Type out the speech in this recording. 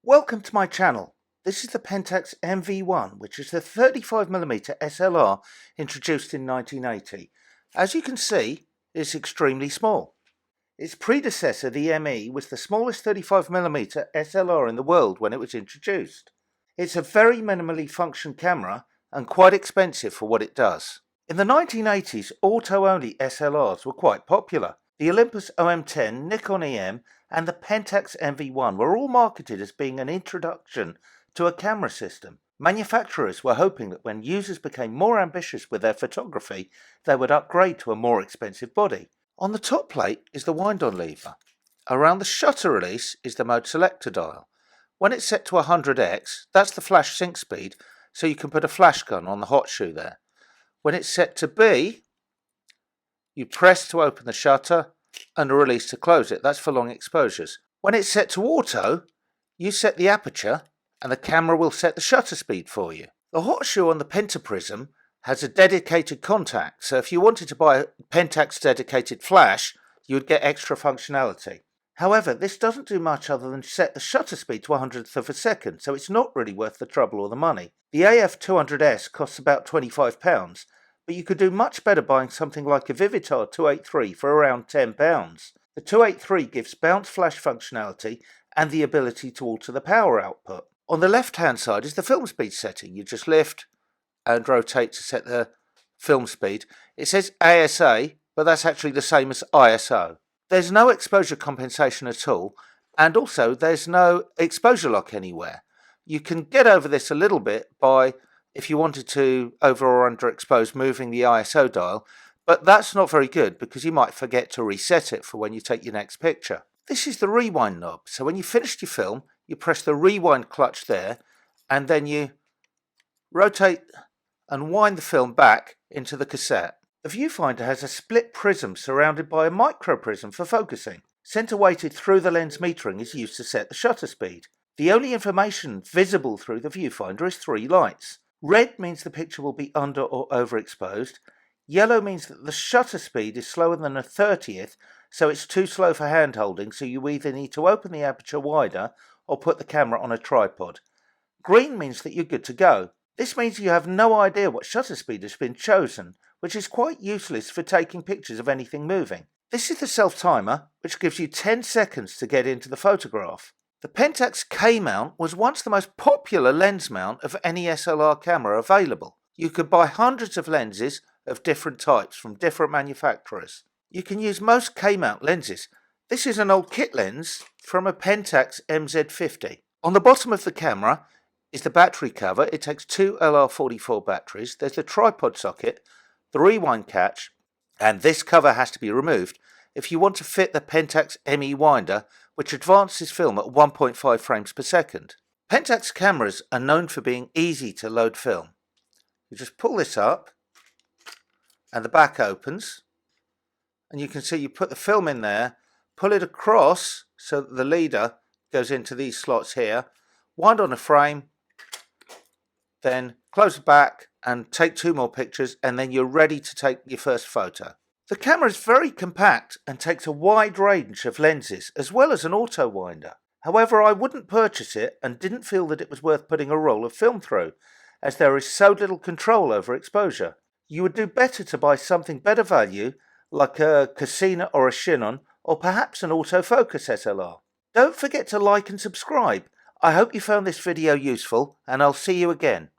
Welcome to my channel. This is the Pentax MV1, which is the 35mm SLR introduced in 1980. As you can see, it's extremely small. Its predecessor, the ME, was the smallest 35mm SLR in the world when it was introduced. It's a very minimally functioned camera and quite expensive for what it does. In the 1980s, auto-only SLRs were quite popular. The Olympus OM10, Nikon EM, and the Pentax MV1 were all marketed as being an introduction to a camera system. Manufacturers were hoping that when users became more ambitious with their photography, they would upgrade to a more expensive body. On the top plate is the wind-on lever. Around the shutter release is the mode selector dial. When it's set to 100x, that's the flash sync speed, so you can put a flash gun on the hot shoe there. When it's set to B, you press to open the shutter and a release to close it. That's for long exposures. When it's set to auto, you set the aperture and the camera will set the shutter speed for you. The hot shoe on the Pentaprism has a dedicated contact, so if you wanted to buy a Pentax dedicated flash, you would get extra functionality. However, this doesn't do much other than set the shutter speed to 100th of a second, so it's not really worth the trouble or the money. The AF200S costs about £25, but you could do much better buying something like a Vivitar 283 for around £10. The 283 gives bounce flash functionality and the ability to alter the power output. On the left hand side is the film speed setting. You just lift and rotate to set the film speed. It says ASA, but that's actually the same as ISO. There's no exposure compensation at all, and also there's no exposure lock anywhere. You can get over this a little bit by, if you wanted to over or underexpose, moving the ISO dial, but that's not very good because you might forget to reset it for when you take your next picture. This is the rewind knob, so when you've finished your film, you press the rewind clutch there, and then you rotate and wind the film back into the cassette. The viewfinder has a split prism surrounded by a micro prism for focusing. Center weighted through the lens metering is used to set the shutter speed. The only information visible through the viewfinder is three lights. Red means the picture will be under or overexposed. Yellow means that the shutter speed is slower than a 30th, so it's too slow for hand holding, so you either need to open the aperture wider or put the camera on a tripod. Green means that you're good to go. This means you have no idea what shutter speed has been chosen, which is quite useless for taking pictures of anything moving. This is the self-timer, which gives you 10 seconds to get into the photograph. The Pentax K-mount was once the most popular lens mount of any SLR camera available. You could buy hundreds of lenses of different types from different manufacturers. You can use most K-mount lenses. This is an old kit lens from a Pentax MZ50. On the bottom of the camera is the battery cover. It takes two LR44 batteries. There's the tripod socket, the rewind catch, and this cover has to be removed if you want to fit the Pentax ME winder, which advances film at 1.5 frames per second. Pentax cameras are known for being easy to load film. You just pull this up and the back opens, and you can see you put the film in there, pull it across so that the leader goes into these slots here, wind on a frame, then close the back and take two more pictures, and then you're ready to take your first photo. The camera is very compact and takes a wide range of lenses as well as an auto winder. However, I wouldn't purchase it and didn't feel that it was worth putting a roll of film through, as there is so little control over exposure. You would do better to buy something better value like a Casino or a Chinon, or perhaps an autofocus SLR. Don't forget to like and subscribe. I hope you found this video useful, and I'll see you again.